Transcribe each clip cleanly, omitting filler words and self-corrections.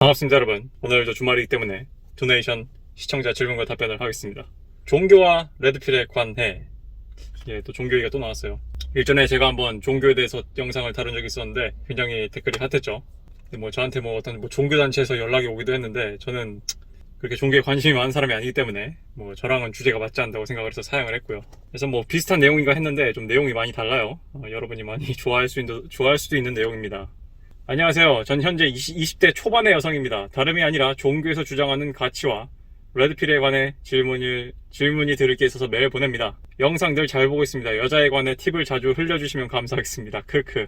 반갑습니다, 여러분. 오늘도 주말이기 때문에 도네이션 시청자 질문과 답변을 하겠습니다. 종교와 레드필의 관해. 또 종교 얘기가 또 나왔어요. 일전에 제가 한번 종교에 대해서 영상을 다룬 적이 있었는데 굉장히 댓글이 핫했죠. 저한테 어떤 종교단체에서 연락이 오기도 했는데 저는 그렇게 종교에 관심이 많은 사람이 아니기 때문에 저랑은 주제가 맞지 않다고 생각을 해서 사양을 했고요. 그래서 비슷한 내용인가 했는데 좀 내용이 많이 달라요. 여러분이 많이 좋아할 수도 있는 내용입니다. 안녕하세요. 전 현재 20대 초반의 여성입니다. 다름이 아니라 종교에서 주장하는 가치와 레드필에 관해 질문이 들을 게 있어서 메일 보냅니다. 영상 늘 잘 보고 있습니다. 여자에 관해 팁을 자주 흘려주시면 감사하겠습니다. 크크.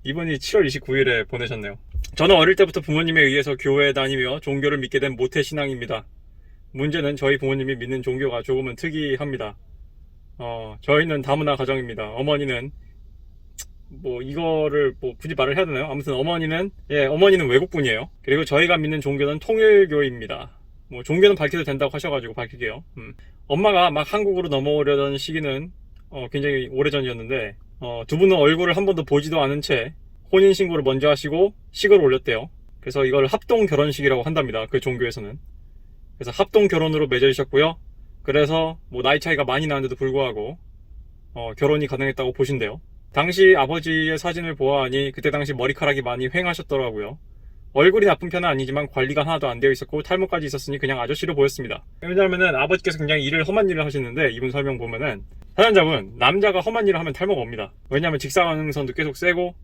이분이 7월 29일에 보내셨네요. 저는 어릴 때부터 부모님에 의해서 교회에 다니며 종교를 믿게 된 모태신앙입니다. 문제는 저희 부모님이 믿는 종교가 조금은 특이합니다. 저희는 다문화 가정입니다. 어머니는 이거를 굳이 말을 해야 되나요? 아무튼 어머니는 외국분이에요. 그리고 저희가 믿는 종교는 통일교입니다. 종교는 밝혀도 된다고 하셔가지고 밝힐게요. 엄마가 막 한국으로 넘어오려던 시기는 굉장히 오래전이었는데 두 분은 얼굴을 한 번도 보지도 않은 채 혼인신고를 먼저 하시고 식을 올렸대요. 그래서 이걸 합동결혼식이라고 한답니다. 그 종교에서는. 그래서 합동결혼으로 맺어주셨고요. 그래서 나이 차이가 많이 나는데도 불구하고 결혼이 가능했다고 보신대요. 당시 아버지의 사진을 보아하니 그때 당시 머리카락이 많이 휑하셨더라고요. 얼굴이 나쁜 편은 아니지만 관리가 하나도 안 되어 있었고 탈모까지 있었으니 그냥 아저씨로 보였습니다. 왜냐하면은 아버지께서 굉장히 험한 일을 하시는데 이분 설명 보면은 사연자분, 남자가 험한 일을 하면 탈모가 옵니다. 왜냐하면 직사광선도 계속 세고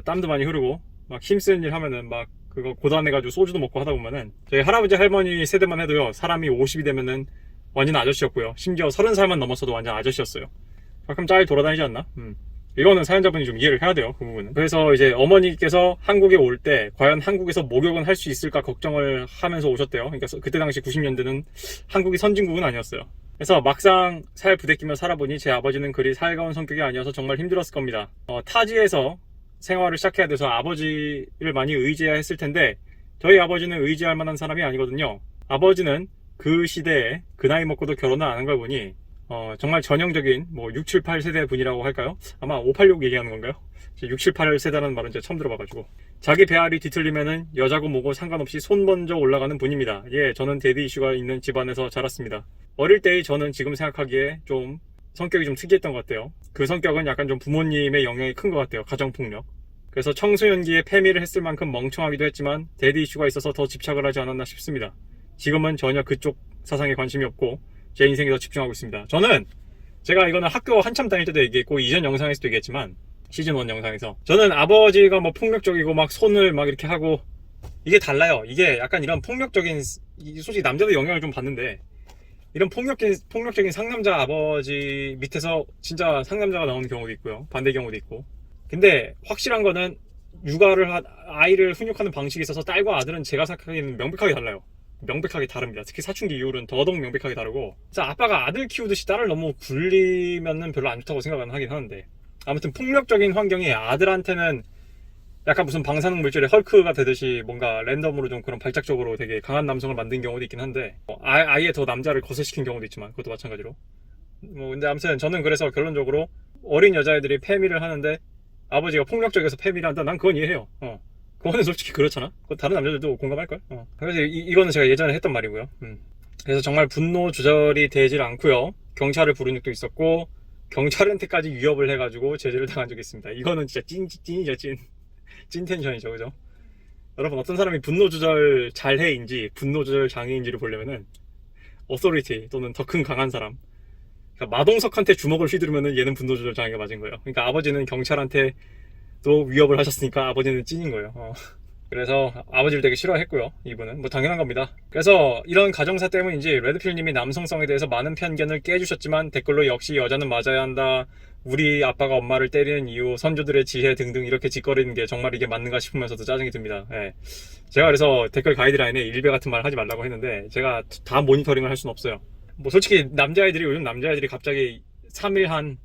땀도 많이 흐르고 막 힘쓰는 일 하면은 그거 고단해가지고 소주도 먹고 하다 보면은 저희 할아버지 할머니 세대만 해도요, 사람이 50이 되면은 완전 아저씨였고요. 심지어 30살만 넘었어도 완전 아저씨였어요. 가끔 잘 돌아다니지 않나? 이거는 사연자분이 좀 이해를 해야 돼요, 그 부분은. 그래서 이제 어머니께서 한국에 올 때 과연 한국에서 목욕은 할 수 있을까 걱정을 하면서 오셨대요. 그러니까 그때 당시 90년대는 한국이 선진국은 아니었어요. 그래서 막상 살 부대끼며 살아보니 제 아버지는 그리 살가운 성격이 아니어서 정말 힘들었을 겁니다. 타지에서 생활을 시작해야 돼서 아버지를 많이 의지해야 했을 텐데 저희 아버지는 의지할 만한 사람이 아니거든요. 아버지는 그 시대에 그 나이 먹고도 결혼을 안 한 걸 보니 정말 전형적인 6, 7, 8세대 분이라고 할까요? 아마 586 얘기하는 건가요? 6, 7, 8세대라는 말은 제가 처음 들어봐가지고. 자기 배알이 뒤틀리면은 여자고 뭐고 상관없이 손 먼저 올라가는 분입니다. 저는 데드 이슈가 있는 집안에서 자랐습니다. 어릴 때의 저는 지금 생각하기에 좀 성격이 좀 특이했던 것 같아요. 그 성격은 약간 좀 부모님의 영향이 큰 것 같아요. 가정폭력. 그래서 청소년기에 패미를 했을 만큼 멍청하기도 했지만 데드 이슈가 있어서 더 집착을 하지 않았나 싶습니다. 지금은 전혀 그쪽 사상에 관심이 없고 제 인생에 더 집중하고 있습니다. 제가 이거는 학교 한참 다닐 때도 얘기했고 이전 영상에서도 얘기했지만 시즌 1 영상에서 저는 아버지가 폭력적이고 손을 이렇게 하고 이게 달라요. 이게 약간 이런 폭력적인, 솔직히 남자도 영향을 좀 받는데 이런 폭력적인 상남자 아버지 밑에서 진짜 상남자가 나오는 경우도 있고요. 반대 경우도 있고. 근데 확실한 거는 아이를 훈육하는 방식이 있어서 딸과 아들은 제가 생각하기에는 명백하게 달라요. 명백하게 다릅니다. 특히 사춘기 이후로는 더더욱 명백하게 다르고, 진짜 아빠가 아들 키우듯이 딸을 너무 굴리면은 별로 안 좋다고 생각은 하긴 하는데, 아무튼 폭력적인 환경이 아들한테는 약간 무슨 방사능 물질의 헐크가 되듯이 뭔가 랜덤으로 좀 그런 발작적으로 되게 강한 남성을 만든 경우도 있긴 한데, 아예 더 남자를 거세시킨 경우도 있지만 그것도 마찬가지로. 근데 아무튼 저는 그래서 결론적으로 어린 여자애들이 패미를 하는데 아버지가 폭력적이어서 패미를 한다, 난 그건 이해해요. 그거는 솔직히 그렇잖아. 그거 다른 남자들도 공감할걸? 그래서 이거는 제가 예전에 했던 말이고요. 그래서 정말 분노 조절이 되질 않고요. 경찰을 부른 적도 있었고 경찰한테까지 위협을 해가지고 제재를 당한 적이 있습니다. 이거는 진짜 찐이죠, 찐 텐션이죠, 그죠? 여러분, 어떤 사람이 분노 조절 잘해인지 분노 조절 장애인지를 보려면은 어소리티 또는 더 큰 강한 사람, 그러니까 마동석한테 주먹을 휘두르면은 얘는 분노 조절 장애가 맞은 거예요. 그러니까 아버지는 경찰한테 또 위협을 하셨으니까 아버지는 찐인 거예요. 그래서 아버지를 되게 싫어했고요. 이분은 당연한 겁니다. 그래서 이런 가정사 때문인지 레드필님이 남성성에 대해서 많은 편견을 깨주셨지만 댓글로 역시 여자는 맞아야 한다, 우리 아빠가 엄마를 때리는 이유, 선조들의 지혜 등등 이렇게 짓거리는 게 정말 이게 맞는가 싶으면서도 짜증이 듭니다. 제가 그래서 댓글 가이드라인에 일베 같은 말 하지 말라고 했는데 제가 다 모니터링을 할 수는 없어요. 솔직히 요즘 남자애들이 갑자기 3일 한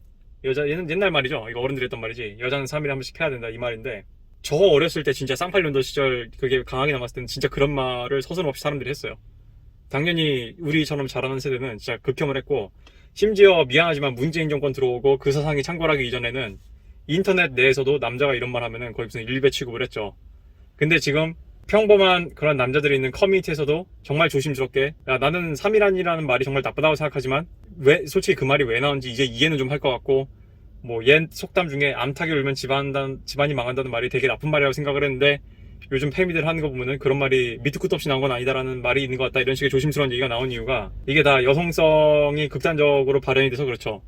얘는 옛날 말이죠. 이거 어른들이 했던 말이지. 여자는 3일에 한 번씩 해야 된다, 이 말인데, 저 어렸을 때 진짜 쌍팔년도 시절 그게 강하게 남았을 때는 진짜 그런 말을 서슴없이 사람들이 했어요. 당연히 우리처럼 자라는 세대는 진짜 극혐을 했고, 심지어 미안하지만 문재인 정권 들어오고 그 사상이 창궐하기 이전에는 인터넷 내에서도 남자가 이런 말 하면은 거의 무슨 일배 취급을 했죠. 근데 지금 평범한 그런 남자들이 있는 커뮤니티에서도 정말 조심스럽게, 야, 나는 3이란이라는 말이 정말 나쁘다고 생각하지만 왜 솔직히 그 말이 왜 나온지 이제 이해는 좀 할 것 같고, 뭐 옛 속담 중에 암탉이 울면 집안이 망한다는 말이 되게 나쁜 말이라고 생각을 했는데, 요즘 페미들 하는 거 보면은 그런 말이 밑도 끝도 없이 나온 건 아니다라는 말이 있는 것 같다, 이런 식의 조심스러운 얘기가 나온 이유가 이게 다 여성성이 극단적으로 발현이 돼서 그렇죠.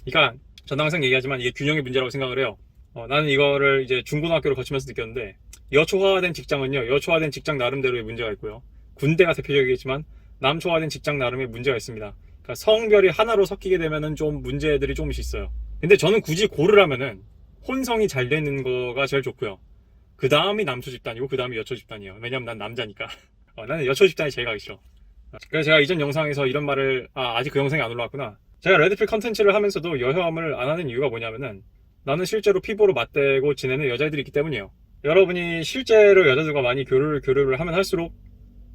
그러니까 저는 항상 얘기하지만 이게 균형의 문제라고 생각을 해요. 나는 이거를 이제 중고등학교를 거치면서 느꼈는데, 여초화된 직장은요, 여초화된 직장 나름대로의 문제가 있고요, 군대가 대표적이겠지만 남초화된 직장 나름의 문제가 있습니다. 그러니까 성별이 하나로 섞이게 되면은 좀 문제들이 조금씩 있어요. 근데 저는 굳이 고르라면은 혼성이 잘 되는 거가 제일 좋고요, 그 다음이 남초 집단이고 그 다음이 여초 집단이에요. 왜냐면 난 남자니까. 나는 여초 집단이 제일 가기 싫어. 그래서 제가 이전 영상에서 이런 말을, 아직 그 영상이 안 올라왔구나. 제가 레드필 컨텐츠를 하면서도 여혐을 안 하는 이유가 뭐냐면은, 나는 실제로 피부로 맞대고 지내는 여자애들이 있기 때문이에요. 여러분이 실제로 여자들과 많이 교류를 하면 할수록,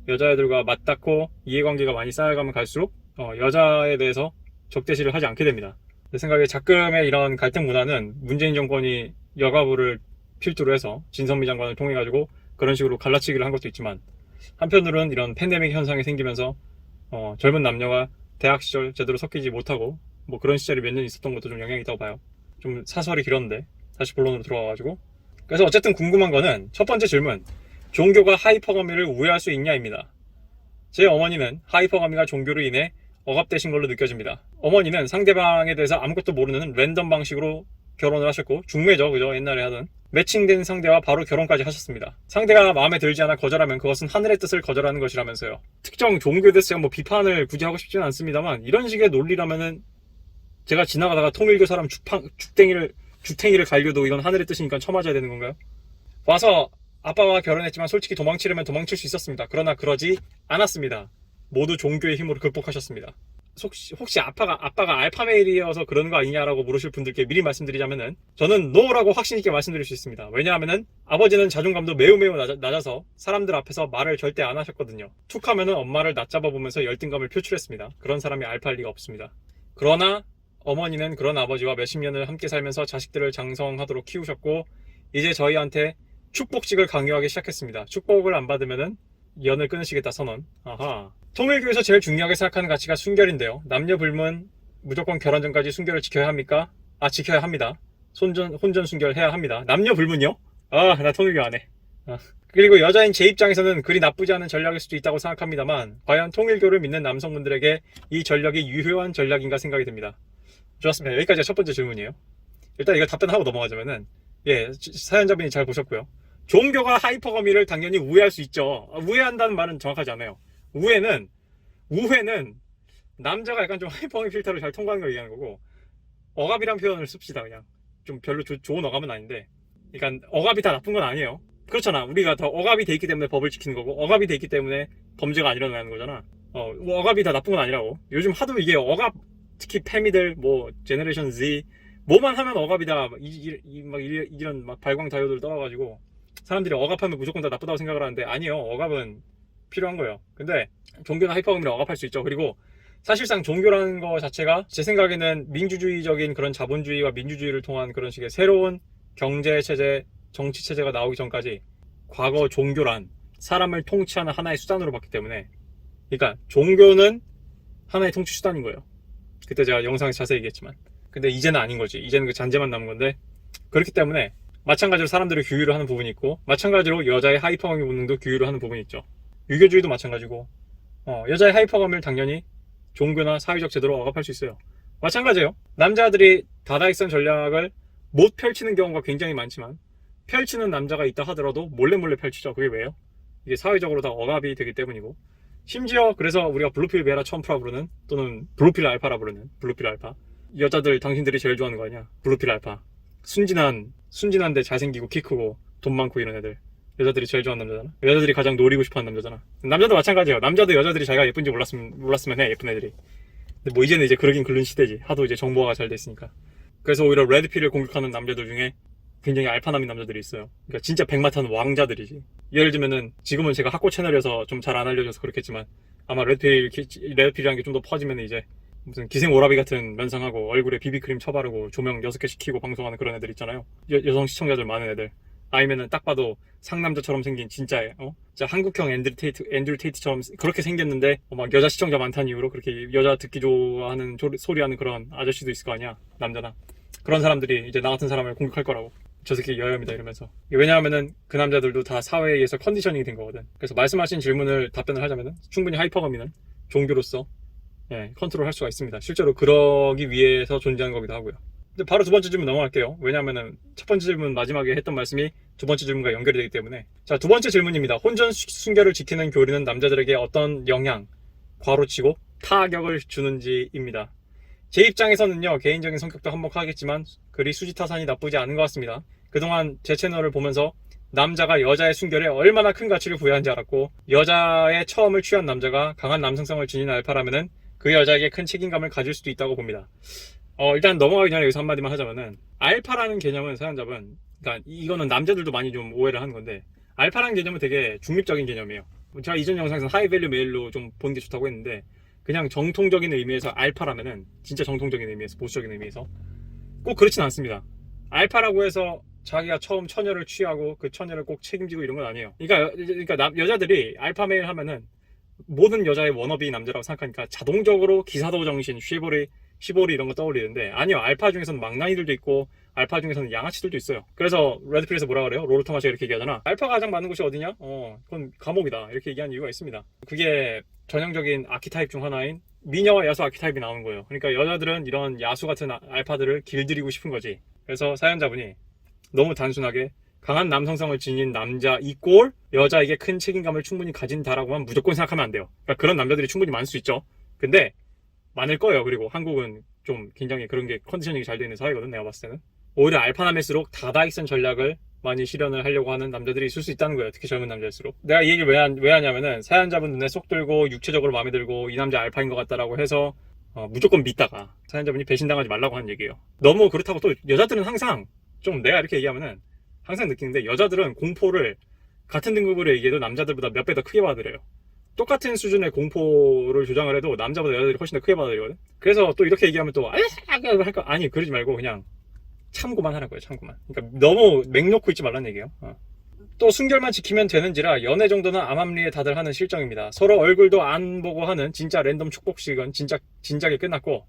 여자애들과 맞닿고 이해관계가 많이 쌓여가면 갈수록 여자에 대해서 적대시를 하지 않게 됩니다. 제 생각에 작금의 이런 갈등 문화는 문재인 정권이 여가부를 필두로 해서 진선미 장관을 통해 가지고 그런 식으로 갈라치기를 한 것도 있지만, 한편으로는 이런 팬데믹 현상이 생기면서 젊은 남녀가 대학 시절 제대로 섞이지 못하고 뭐 그런 시절이 몇 년 있었던 것도 좀 영향이 있다고 봐요. 좀 사설이 길었는데 다시 본론으로 들어가가지고, 그래서 어쨌든 궁금한 거는 첫 번째 질문, 종교가 하이퍼가미를 우회할 수 있냐입니다. 제 어머니는 하이퍼가미가 종교로 인해 억압되신 걸로 느껴집니다. 어머니는 상대방에 대해서 아무것도 모르는 랜덤 방식으로 결혼을 하셨고, 중매죠, 그죠? 옛날에 하던 매칭된 상대와 바로 결혼까지 하셨습니다. 상대가 마음에 들지 않아 거절하면 그것은 하늘의 뜻을 거절하는 것이라면서요. 특정 종교에 대해서 제가 뭐 비판을 굳이 하고 싶지는 않습니다만, 이런 식의 논리라면은 제가 지나가다가 통일교 사람 죽탱이를 갈겨도 이건 하늘의 뜻이니까 쳐맞아야 되는 건가요? 와서 아빠와 결혼했지만 솔직히 도망치려면 도망칠 수 있었습니다. 그러나 그러지 않았습니다. 모두 종교의 힘으로 극복하셨습니다. 혹시 아빠가 알파메일이어서 그런 거 아니냐라고 물으실 분들께 미리 말씀드리자면은, 저는 노라고 확신있게 말씀드릴 수 있습니다. 왜냐하면은 아버지는 자존감도 매우 낮아서 사람들 앞에서 말을 절대 안 하셨거든요. 툭 하면은 엄마를 낮잡아 보면서 열등감을 표출했습니다. 그런 사람이 알파일 리가 없습니다. 그러나 어머니는 그런 아버지와 몇십 년을 함께 살면서 자식들을 장성하도록 키우셨고, 이제 저희한테 축복식을 강요하기 시작했습니다. 축복을 안 받으면은 연을 끊으시겠다 선언. 아하. 통일교에서 제일 중요하게 생각하는 가치가 순결인데요. 남녀 불문 무조건 결혼 전까지 순결을 지켜야 합니까? 지켜야 합니다. 혼전 순결해야 합니다. 남녀 불문요? 나 통일교 안 해. 그리고 여자인 제 입장에서는 그리 나쁘지 않은 전략일 수도 있다고 생각합니다만, 과연 통일교를 믿는 남성분들에게 이 전략이 유효한 전략인가 생각이 듭니다. 좋았습니다. 여기까지가 첫 번째 질문이에요. 일단 이거 답변하고 넘어가자면은, 사연자분이 잘 보셨고요. 종교가 하이퍼거미를 당연히 우회할 수 있죠. 우회한다는 말은 정확하지 않아요. 우회는 남자가 약간 좀 하이퍼거미 필터를 잘 통과하는 걸 얘기하는 거고, 억압이란 표현을 씁시다. 그냥 좀 별로 좋은 억압은 아닌데, 그러니까 억압이 다 나쁜 건 아니에요. 그렇잖아. 우리가 더 억압이 돼 있기 때문에 법을 지키는 거고, 억압이 돼 있기 때문에 범죄가 안 일어나는 거잖아. 억압이 다 나쁜 건 아니라고. 요즘 하도 이게 억압, 특히 페미들, 뭐 제너레이션 Z 뭐만 하면 억압이다, 이런 막 발광 다이오드를 떠와가지고 사람들이 억압하면 무조건 다 나쁘다고 생각을 하는데, 아니요, 억압은 필요한 거예요. 근데 종교는 하이퍼거미를 억압할 수 있죠. 그리고 사실상 종교라는 거 자체가 제 생각에는 민주주의적인 그런 자본주의와 민주주의를 통한 그런 식의 새로운 경제체제, 정치체제가 나오기 전까지 과거 종교란 사람을 통치하는 하나의 수단으로 봤기 때문에, 그러니까 종교는 하나의 통치 수단인 거예요. 그때 제가 영상에서 자세히 얘기했지만, 근데 이제는 아닌 거지. 이제는 그 잔재만 남은 건데, 그렇기 때문에 마찬가지로 사람들을 규율을 하는 부분이 있고, 마찬가지로 여자의 하이퍼거미 본능도 규율을 하는 부분이 있죠. 유교주의도 마찬가지고, 여자의 하이퍼거미를 당연히 종교나 사회적 제도로 억압할 수 있어요. 마찬가지예요. 남자들이 다다익선 전략을 못 펼치는 경우가 굉장히 많지만, 펼치는 남자가 있다 하더라도 몰래 펼치죠. 그게 왜요? 이게 사회적으로 다 억압이 되기 때문이고, 심지어 그래서 우리가 블루필 베라 첨프라 부르는, 또는 블루필 알파라 부르는, 블루필 알파, 여자들 당신들이 제일 좋아하는 거 아니야? 블루필 알파. 순진한데 잘생기고 키 크고 돈 많고 이런 애들, 여자들이 제일 좋아하는 남자잖아. 여자들이 가장 노리고 싶어하는 남자잖아. 남자도 마찬가지예요. 남자도 여자들이 자기가 예쁜지 몰랐으면 해, 예쁜 애들이. 근데 뭐 이제는 이제 그러긴 그런 시대지. 하도 이제 정보화가 잘 됐으니까. 그래서 오히려 레드필을 공격하는 남자들 중에 굉장히 알파남인 남자들이 있어요. 그러니까 진짜 백마탄 왕자들이지. 예를 들면은 지금은 제가 학고 채널이어서 좀 잘 안 알려져서 그렇겠지만, 아마 레드필이라는 게 좀 더 퍼지면 이제 무슨 기생 오라비 같은 면상하고 얼굴에 비비크림 쳐바르고 조명 6개씩 켜고 방송하는 그런 애들 있잖아요. 여성 시청자들 많은 애들. 아니면은 딱 봐도 상남자처럼 생긴 진짜 진짜 한국형 앤드류 테이트처럼 그렇게 생겼는데 막 여자 시청자 많다는 이유로 그렇게 여자 듣기 좋아하는 소리하는 그런 아저씨도 있을 거 아니야. 남자나. 그런 사람들이 이제 나 같은 사람을 공격할 거라고. 저 새끼 여혐이다 이러면서. 왜냐하면은 그 남자들도 다 사회에 의해서 컨디셔닝이 된 거거든. 그래서 말씀하신 질문을 답변을 하자면은 충분히 하이퍼거미는 종교로서 컨트롤할 수가 있습니다. 실제로 그러기 위해서 존재하는 거기도 하고요. 근데 바로 두 번째 질문 넘어갈게요. 왜냐하면은 첫 번째 질문 마지막에 했던 말씀이 두 번째 질문과 연결이 되기 때문에. 자, 두 번째 질문입니다. 혼전 순결을 지키는 교리는 남자들에게 어떤 영향, 괄호치고 타격을 주는지입니다. 제 입장에서는요, 개인적인 성격도 한몫하겠지만 그리 수지타산이 나쁘지 않은 것 같습니다. 그동안 제 채널을 보면서 남자가 여자의 순결에 얼마나 큰 가치를 부여한지 알았고, 여자의 처음을 취한 남자가 강한 남성성을 지닌 알파라면은 그 여자에게 큰 책임감을 가질 수도 있다고 봅니다. 일단 넘어가기 전에 여기서 한마디만 하자면은, 알파라는 개념은 사연자분, 그러니까 이거는 남자들도 많이 좀 오해를 하는 건데, 알파라는 개념은 되게 중립적인 개념이에요. 제가 이전 영상에서 하이밸류 메일로 좀 보는 게 좋다고 했는데, 그냥 정통적인 의미에서 알파라면은 진짜 정통적인 의미에서, 보수적인 의미에서 꼭 그렇진 않습니다. 알파라고 해서 자기가 처음 처녀를 취하고 그 처녀를 꼭 책임지고 이런 건 아니에요. 그러니까 여자들이 알파 메일 하면은 모든 여자의 워너비 남자라고 생각하니까 자동적으로 기사도 정신, 쉬보리 이런 거 떠올리는데, 아니요. 알파 중에서는 망나니들도 있고 알파 중에서는 양아치들도 있어요. 그래서 레드필에서 뭐라 그래요? 롤 토마시가 이렇게 얘기하잖아. 알파가 가장 많은 곳이 어디냐? 그건 감옥이다. 이렇게 얘기한 이유가 있습니다. 그게 전형적인 아키타입 중 하나인 미녀와 야수 아키타입이 나오는 거예요. 그러니까 여자들은 이런 야수 같은 알파들을 길들이고 싶은 거지. 그래서 사연자분이 너무 단순하게 강한 남성성을 지닌 남자 이꼴 여자에게 큰 책임감을 충분히 가진다라고만 무조건 생각하면 안 돼요. 그러니까 그런 남자들이 충분히 많을 수 있죠. 근데 많을 거예요. 그리고 한국은 좀 굉장히 그런 게 컨디셔닝이 잘 되어 있는 사회거든, 내가 봤을 때는. 오히려 알파남일수록 다다익선 전략을 많이 실현을 하려고 하는 남자들이 있을 수 있다는 거예요. 특히 젊은 남자일수록. 내가 이 얘기를 왜 하냐면은, 사연자분 눈에 쏙 들고 육체적으로 마음에 들고 이 남자 알파인 것 같다라고 해서 무조건 믿다가 사연자분이 배신당하지 말라고 하는 얘기예요. 너무 그렇다고 또 여자들은 항상, 좀 내가 이렇게 얘기하면은 항상 느끼는데, 여자들은 공포를 같은 등급으로 얘기해도 남자들보다 몇 배 더 크게 받아들여요. 똑같은 수준의 공포를 조장을 해도 남자보다 여자들이 훨씬 더 크게 받아들이거든. 그래서 또 이렇게 얘기하면 또 할까? 아니, 그러지 말고 그냥 참고만 하라고요. 참고만. 그러니까 너무 맹 놓고 있지 말라는 얘기예요. 또 순결만 지키면 되는지라 연애 정도는 암암리에 다들 하는 실정입니다. 서로 얼굴도 안 보고 하는 진짜 랜덤 축복식은 진작에 끝났고,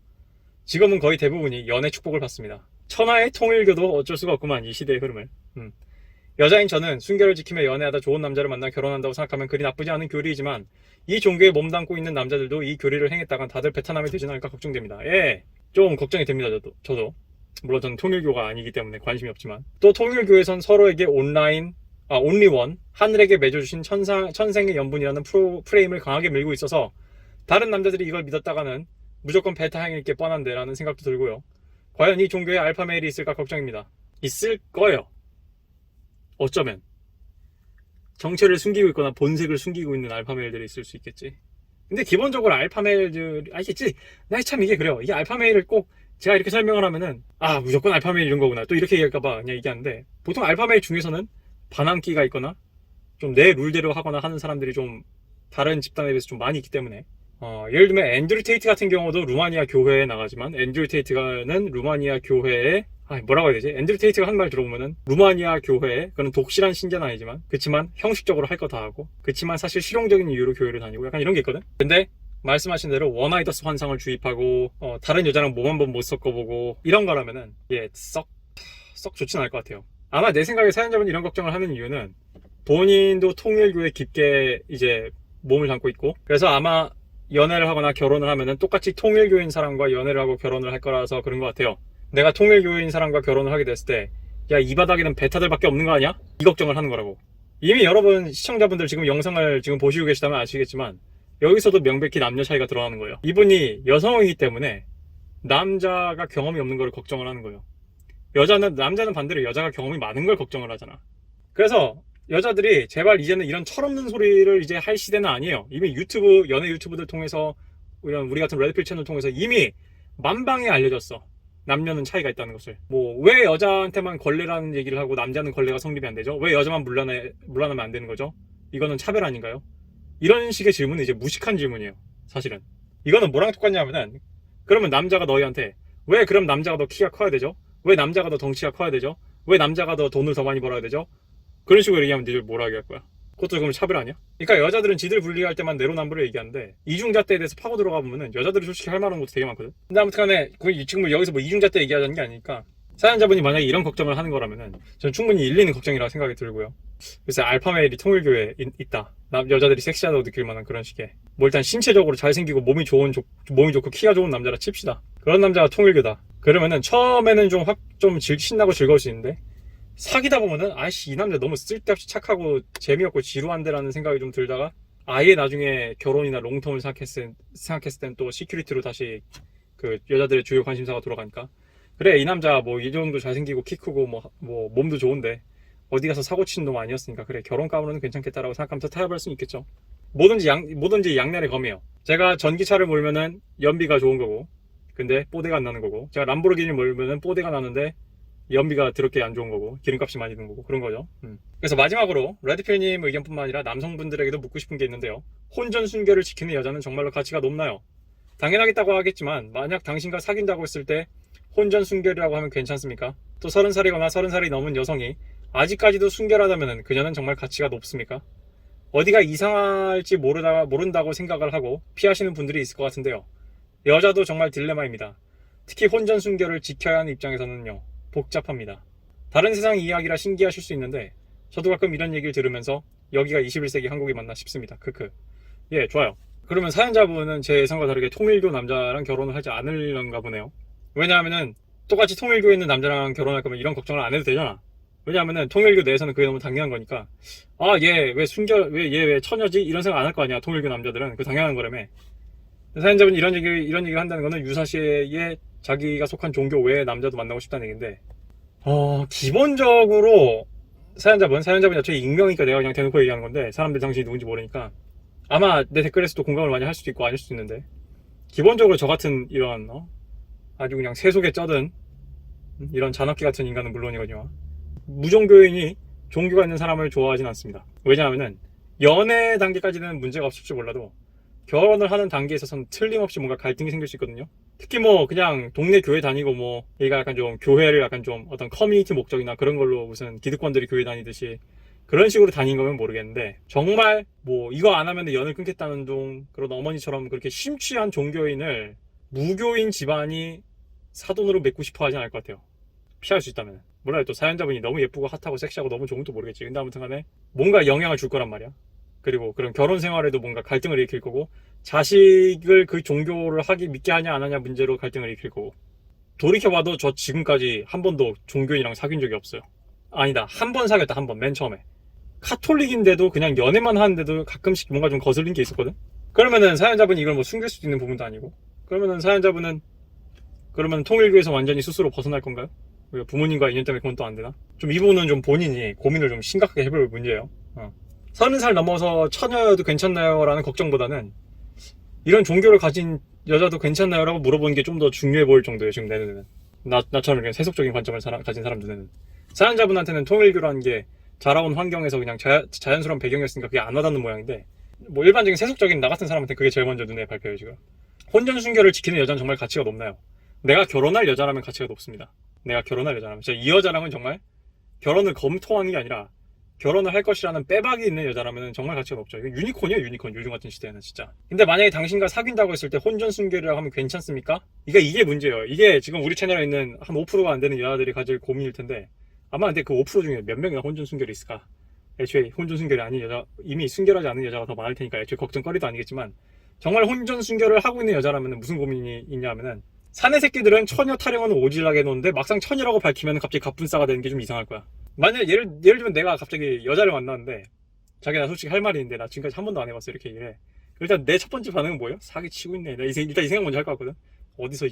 지금은 거의 대부분이 연애 축복을 받습니다. 천하의 통일교도 어쩔 수가 없구만, 이 시대의 흐름을. 여자인 저는 순결을 지키며 연애하다 좋은 남자를 만나 결혼한다고 생각하면 그리 나쁘지 않은 교리이지만, 이 종교에 몸담고 있는 남자들도 이 교리를 행했다간 다들 베트남이 되지 않을까 걱정됩니다. 좀 걱정이 됩니다. 저도. 물론 저는 통일교가 아니기 때문에 관심이 없지만, 또 통일교에선 서로에게 온리원, 하늘에게 맺어주신 천생의 연분이라는 프레임을 강하게 밀고 있어서 다른 남자들이 이걸 믿었다가는 무조건 베타향일 게 뻔한데 라는 생각도 들고요. 과연 이 종교에 알파 메일이 있을까 걱정입니다. 있을 거예요. 어쩌면 정체를 숨기고 있거나 본색을 숨기고 있는 알파 메일들이 있을 수 있겠지. 근데 기본적으로 알파 메일들 알겠지? 나 참 이게 그래요. 이게 알파 메일을 꼭 제가 이렇게 설명을 하면은 무조건 알파 메일 이런 거구나 또 이렇게 얘기할까봐 그냥 얘기하는데, 보통 알파 메일 중에서는 반항기가 있거나 좀 내 룰대로 하거나 하는 사람들이 좀 다른 집단에 비해서 좀 많이 있기 때문에, 예를 들면 앤드류 테이트 같은 경우도 루마니아 교회에 나가지만, 앤드류 테이트는 루마니아 교회에 뭐라고 해야 되지? 앤드류 테이트가 한 말 들어보면은 루마니아 교회에, 그는 독실한 신자는 아니지만 그치만 형식적으로 할 거 다 하고, 그치만 사실 실용적인 이유로 교회를 다니고 약간 이런 게 있거든. 근데 말씀하신 대로 원아이더스 환상을 주입하고 다른 여자랑 몸 한 번 못 섞어보고 이런 거라면은 썩 좋진 않을 것 같아요. 아마 내 생각에 사연자분이 이런 걱정을 하는 이유는 본인도 통일교에 깊게 이제 몸을 담고 있고, 그래서 아마 연애를 하거나 결혼을 하면은 똑같이 통일교인 사람과 연애를 하고 결혼을 할 거라서 그런 것 같아요. 내가 통일교인 사람과 결혼을 하게 됐을 때, 야, 이 바닥에는 베타들밖에 없는 거 아니야? 이 걱정을 하는 거라고. 이미 여러분 시청자분들 지금 영상을 지금 보시고 계시다면 아시겠지만, 여기서도 명백히 남녀 차이가 드러나는 거예요. 이분이 여성이기 때문에 남자가 경험이 없는 걸 걱정을 하는 거예요. 남자는 반대로 여자가 경험이 많은 걸 걱정을 하잖아. 그래서 여자들이 제발 이제는 이런 철없는 소리를 이제 할 시대는 아니에요. 이미 연애 유튜브들 통해서, 우리 같은 레드필 채널 통해서 이미 만방에 알려졌어. 남녀는 차이가 있다는 것을. 왜 여자한테만 걸레라는 얘기를 하고 남자는 걸레가 성립이 안 되죠? 왜 여자만 물러나면 안 되는 거죠? 이거는 차별 아닌가요? 이런 식의 질문은 이제 무식한 질문이에요. 사실은. 이거는 뭐랑 똑같냐면은, 그러면 남자가 너희한테 왜 그럼 남자가 더 키가 커야 되죠? 왜 남자가 더 덩치가 커야 되죠? 왜 남자가 더 돈을 더 많이 벌어야 되죠? 그런 식으로 얘기하면 니들 뭐라 얘기할 거야? 그것도 그럼 차별 아니야? 그러니까 여자들은 지들 분리할 때만 내로남불을 얘기하는데 이중잣대에 대해서 파고 들어가 보면은 여자들이 솔직히 할 만한 것도 되게 많거든. 근데 아무튼간에 지금 여기서 뭐 이중잣대 얘기하자는 게 아니니까 사연자분이 만약에 이런 걱정을 하는 거라면은 저는 충분히 일리 있는 걱정이라고 생각이 들고요. 그래서 알파메일이 통일교에 있다. 여자들이 섹시하다고 느낄 만한 그런 식의 뭐 일단 신체적으로 잘생기고 몸이 좋고 키가 좋은 남자라 칩시다. 그런 남자가 통일교다. 그러면은 처음에는 좀 신나고 즐거울 수 있는데 사귀다 보면은 아이씨 이 남자 너무 쓸데없이 착하고 재미없고 지루한데라는 생각이 좀 들다가 아예 나중에 결혼이나 롱텀을 생각했을 땐 또 시큐리티로 다시 그 여자들의 주요 관심사가 돌아가니까 그래 이 남자 뭐 이 정도 잘생기고 키 크고 뭐 몸도 좋은데 어디 가서 사고 치는 놈 아니었으니까 그래 결혼감으로는 괜찮겠다라고 생각하면서 타협할 수는 있겠죠. 뭐든지 양날의 검이에요. 제가 전기차를 몰면은 연비가 좋은 거고 근데 뽀대가 안 나는 거고 제가 람보르기니를 몰면은 뽀대가 나는데 연비가 더럽게 안 좋은 거고 기름값이 많이 드는 거고 그런 거죠. 그래서 마지막으로 레드필님 의견뿐만 아니라 남성분들에게도 묻고 싶은 게 있는데요. 혼전 순결을 지키는 여자는 정말로 가치가 높나요? 당연하겠다고 하겠지만 만약 당신과 사귄다고 했을 때 혼전 순결이라고 하면 괜찮습니까? 또 30살이거나 30살이 넘은 여성이 아직까지도 순결하다면 그녀는 정말 가치가 높습니까? 어디가 이상할지 모른다고 생각을 하고 피하시는 분들이 있을 것 같은데요. 여자도 정말 딜레마입니다. 특히 혼전 순결을 지켜야 하는 입장에서는요. 복잡합니다. 다른 세상 이야기라 신기하실 수 있는데 저도 가끔 이런 얘기를 들으면서 여기가 21세기 한국이 맞나 싶습니다. 크크. 예, 좋아요. 그러면 사연자분은 제 예상과 다르게 통일교 남자랑 결혼을 하지 않으려는가 보네요. 왜냐하면은 똑같이 통일교에 있는 남자랑 결혼할 거면 이런 걱정을 안 해도 되잖아. 왜냐하면은 통일교 내에서는 그게 너무 당연한 거니까 얘 왜 처녀지? 이런 생각 안 할 거 아니야. 통일교 남자들은 그 당연한 거라며. 사연자분이 이런 얘기를 한다는 거는 유사시에 자기가 속한 종교 외의 남자도 만나고 싶다는 얘기인데 기본적으로 사연자분이 어차피 익명이니까 내가 그냥 대놓고 얘기하는 건데 사람들이 당신이 누군지 모르니까 아마 내 댓글에서도 공감을 많이 할 수도 있고 아닐 수도 있는데 기본적으로 저 같은 이런 아주 그냥 세속에 쩌든 이런 잔악기 같은 인간은 물론이거든요. 무종교인이 종교가 있는 사람을 좋아하진 않습니다. 왜냐하면은 연애 단계까지는 문제가 없을지 몰라도 결혼을 하는 단계에 있어서는 틀림없이 뭔가 갈등이 생길 수 있거든요. 특히 뭐 그냥 동네 교회 다니고 뭐 얘가 약간 좀 교회를 약간 좀 어떤 커뮤니티 목적이나 그런 걸로 무슨 기득권들이 교회 다니듯이 그런 식으로 다닌 거면 모르겠는데 정말 뭐 이거 안 하면 연을 끊겠다는 둥 그런 어머니처럼 그렇게 심취한 종교인을 무교인 집안이 사돈으로 맺고 싶어 하진 않을 것 같아요. 피할 수 있다면. 몰라요. 또 사연자분이 너무 예쁘고 핫하고 섹시하고 너무 좋은 또 모르겠지. 근데 아무튼 간에 뭔가 영향을 줄 거란 말이야. 그리고 그런 결혼 생활에도 뭔가 갈등을 일으킬 거고 자식을 그 종교를 믿게 하냐 안 하냐 문제로 갈등을 일으킬 거고 돌이켜봐도 저 지금까지 한 번도 종교인이랑 사귄 적이 없어요. 아니다. 한 번 사귀었다. 한 번. 맨 처음에. 카톨릭인데도 그냥 연애만 하는데도 가끔씩 뭔가 좀 거슬린 게 있었거든. 그러면은 사연자분이 이걸 뭐 숨길 수도 있는 부분도 아니고 그러면은 사연자분은 그러면 통일교에서 완전히 스스로 벗어날 건가요? 부모님과 인연 때문에 그건 또 안 되나? 좀 이 부분은 좀 본인이 고민을 좀 심각하게 해볼 문제예요. 30살 넘어서 처녀여도 괜찮나요? 라는 걱정보다는 이런 종교를 가진 여자도 괜찮나요? 라고 물어보는 게 좀 더 중요해 보일 정도예요. 지금 내 눈에는. 나처럼 그냥 세속적인 관점을 가진 사람 눈에는. 사연자분한테는 통일교라는 게 자라온 환경에서 그냥 자연스러운 배경이었으니까 그게 안 와닿는 모양인데 뭐 일반적인 세속적인 나 같은 사람한테 그게 제일 먼저 눈에 밟혀요. 지금. 혼전 순결을 지키는 여자는 정말 가치가 높나요? 내가 결혼할 여자라면 가치가 높습니다. 내가 결혼할 여자라면 진짜 이 여자랑은 정말 결혼을 검토하는 게 아니라 결혼을 할 것이라는 빼박이 있는 여자라면 정말 가치가 높죠. 이거 유니콘이야 유니콘. 요즘 같은 시대에는 진짜. 근데 만약에 당신과 사귄다고 했을 때 혼전 순결이라고 하면 괜찮습니까? 이게 문제예요. 이게 지금 우리 채널에 있는 한 5%가 안 되는 여자들이 가질 고민일 텐데 아마 근데 그 5% 중에 몇 명이나 혼전 순결이 있을까? 애초에 혼전 순결이 아닌 여자, 이미 순결하지 않은 여자가 더 많을 테니까 애초에 걱정거리도 아니겠지만 정말 혼전 순결을 하고 있는 여자라면 무슨 고민이 있냐 하면은 사내 새끼들은 처녀 타령은 오질나게 해놓는데 막상 처녀라고 밝히면 갑자기 갑분싸가 되는 게 좀 이상할 거야. 만약 예를 들면 내가 갑자기 여자를 만났는데 자기 나 솔직히 할 말이 있는데 나 지금까지 한 번도 안 해봤어 이렇게 얘기해. 일단 내 첫 번째 반응은 뭐예요? 사기 치고 있네. 나 일단 이 생각 먼저 할 것 같거든. 어디서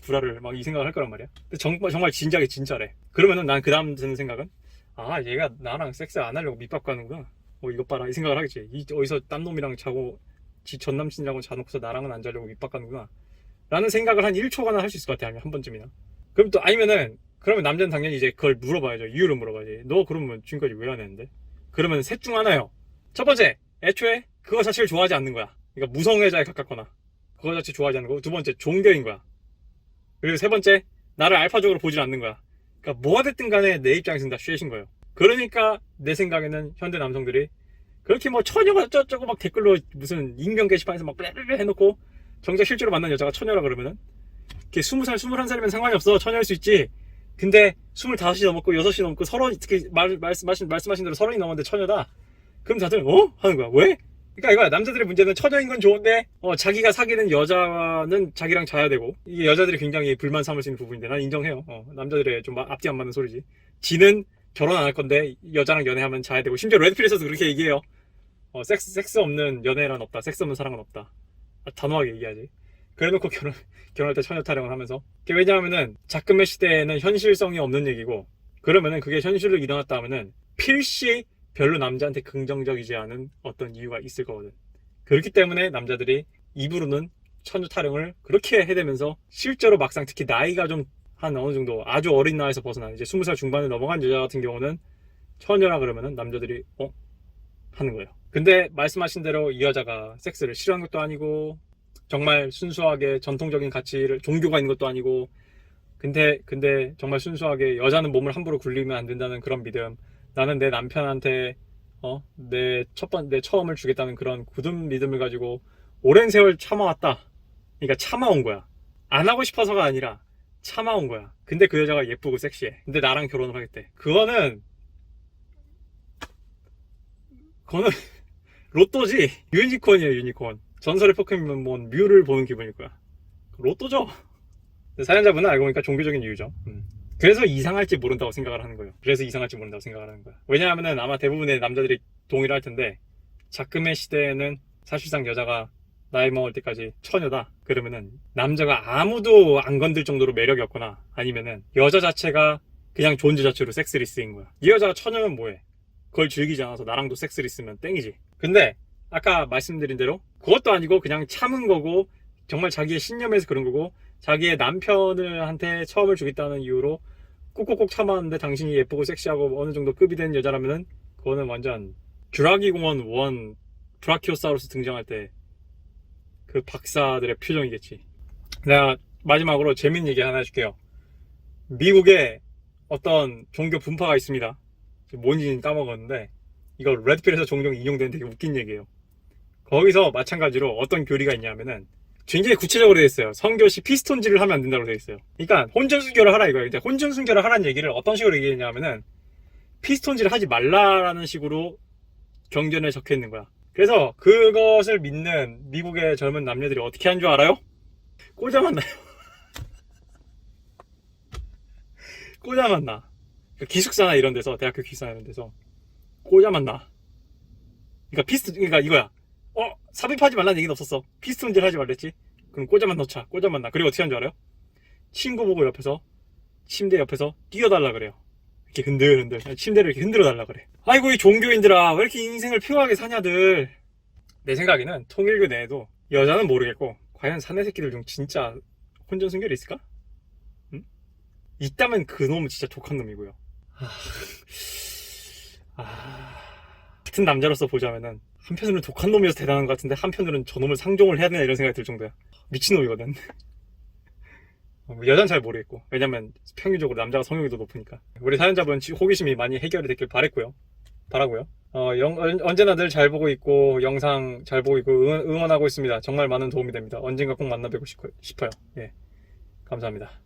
구라를 막 이 생각을 할 거란 말이야. 근데 정말 진짜래. 그러면은 난 그 다음 드는 생각은 얘가 나랑 섹스 안 하려고 밑밥 가는구나. 이것 봐라 이 생각을 하겠지. 어디서 딴 놈이랑 자고 지 전 남친이라고 자놓고서 나랑은 안 자려고 밑밥 가는구나. 라는 생각을 한 1초간은 할 수 있을 것 같아. 한 번쯤이나. 그럼 또 아니면은 그러면 남자는 당연히 이제 그걸 물어봐야죠. 이유를 물어봐야지. 너 그러면 지금까지 왜 안 했는데? 그러면 셋 중 하나요. 첫 번째, 애초에 그거 자체를 좋아하지 않는 거야. 그러니까 무성애자에 가깝거나 그거 자체 좋아하지 않는 거고, 두 번째 종교인 거야. 그리고 세 번째, 나를 알파적으로 보질 않는 거야. 그러니까 뭐가 됐든 간에 내 입장에서는 다 쉐신 거예요. 그러니까 내 생각에는 현대 남성들이 그렇게 뭐 처녀가 어쩌고 막 댓글로 무슨 익명 게시판에서 막 블레블레 해놓고 정작 실제로 만난 여자가 처녀라 그러면은 이렇게 20살, 21살이면 상관이 없어. 처녀일 수 있지. 근데 25이 넘었고 6이 넘고 특히 말씀하신 대로 30이 넘었는데 처녀다. 그럼 다들 하는 거야. 왜? 그러니까 이거야. 남자들의 문제는 처녀인 건 좋은데 자기가 사귀는 여자는 자기랑 자야 되고 이게 여자들이 굉장히 불만 삼을 수 있는 부분인데 난 인정해요. 남자들의 좀 앞뒤 안 맞는 소리지. 지는 결혼 안 할 건데 여자랑 연애하면 자야 되고 심지어 레드필에서도 그렇게 얘기해요. 섹스 없는 연애란 없다. 섹스 없는 사랑은 없다. 단호하게 얘기하지. 그래놓고 결혼할 때 처녀 타령을 하면서. 왜냐하면은 작금의 시대에는 현실성이 없는 얘기고 그러면은 그게 현실로 일어났다 하면은 필시 별로 남자한테 긍정적이지 않은 어떤 이유가 있을 거거든. 그렇기 때문에 남자들이 입으로는 처녀 타령을 그렇게 해대면서 실제로 막상 특히 나이가 좀 한 어느 정도 아주 어린 나이에서 벗어난 이제 20살 중반을 넘어간 여자 같은 경우는 처녀라 그러면은 남자들이 하는 거예요. 근데 말씀하신 대로 이 여자가 섹스를 싫어하는 것도 아니고 정말 순수하게 전통적인 가치를 종교가 있는 것도 아니고 근데 정말 순수하게 여자는 몸을 함부로 굴리면 안 된다는 그런 믿음, 나는 내 남편한테 내 처음을 주겠다는 그런 굳은 믿음을 가지고 오랜 세월 참아왔다. 그러니까 참아온 거야. 안 하고 싶어서가 아니라 참아온 거야. 근데 그 여자가 예쁘고 섹시해. 근데 나랑 결혼을 하겠대. 그거는 로또지. 유니콘이에요, 유니콘. 전설의 포켓몬 뮤를 보는 기분일 거야. 로또죠. 사연자분은 알고 보니까 종교적인 이유죠. 그래서 이상할지 모른다고 생각을 하는 거예요. 왜냐하면 아마 대부분의 남자들이 동의를 할 텐데 작금의 시대에는 사실상 여자가 나이 먹을 때까지 처녀다. 그러면은 남자가 아무도 안 건들 정도로 매력이 없거나 아니면은 여자 자체가 그냥 존재 자체로 섹스리스인 거야. 이 여자가 처녀면 뭐해? 그걸 즐기지 않아서 나랑도 섹스리스면 땡이지. 근데 아까 말씀드린 대로 그것도 아니고 그냥 참은 거고 정말 자기의 신념에서 그런 거고 자기의 남편한테 처음을 주겠다는 이유로 꾹꾹꾹 참았는데 당신이 예쁘고 섹시하고 어느 정도 급이 된 여자라면은 그거는 완전 쥬라기 공원 1 브라키오사우루스 등장할 때 그 박사들의 표정이겠지. 내가 마지막으로 재밌는 얘기 하나 해줄게요. 미국에 어떤 종교 분파가 있습니다. 뭔지는 까먹었는데 이거 레드필에서 종종 인용되는 되게 웃긴 얘기예요. 거기서 마찬가지로 어떤 교리가 있냐면은 굉장히 구체적으로 되어 있어요. 선교시 피스톤질을 하면 안 된다고 되어 있어요. 그러니까 혼전순결을 하라 이거예요. 이제 혼전순결을 하라는 얘기를 어떤 식으로 얘기했냐면은 피스톤질을 하지 말라라는 식으로 경전에 적혀 있는 거야. 그래서 그것을 믿는 미국의 젊은 남녀들이 어떻게 하는 줄 알아요? 꽂아 만나요. 꽂아 만나. 기숙사나 이런 데서, 대학교 기숙사나 이런 데서 꽂아 만나. 그러니까 이거야. 삽입하지 말라는 얘기는 없었어. 피스톤질 하지 말랬지? 그럼 꽂아만 넣자. 꽂아만 나. 그리고 어떻게 하는 줄 알아요? 친구 보고 옆에서 침대 옆에서 뛰어달라 그래요. 이렇게 흔들흔들 침대를 이렇게 흔들어 달라 그래. 아이고 이 종교인들아 왜 이렇게 인생을 피곤하게 사냐들. 내 생각에는 통일교 내에도 여자는 모르겠고 과연 사내 새끼들 중 진짜 혼전순결이 있을까? 응? 있다면 그놈은 진짜 족한 놈이고요. 같은 남자로서 보자면은 한편으로는 독한 놈이어서 대단한 것 같은데 한편으로는 저놈을 상종을 해야 되나 이런 생각이 들 정도야. 미친놈이거든. 여자는 잘 모르겠고 왜냐면 평균적으로 남자가 성욕이 더 높으니까. 우리 사연자분 호기심이 많이 해결이 됐길 바라고요. 언제나 늘 잘 보고 있고 영상 잘 보고 있고 응원하고 있습니다. 정말 많은 도움이 됩니다. 언젠가 꼭 만나뵙고 싶어요. 예, 감사합니다.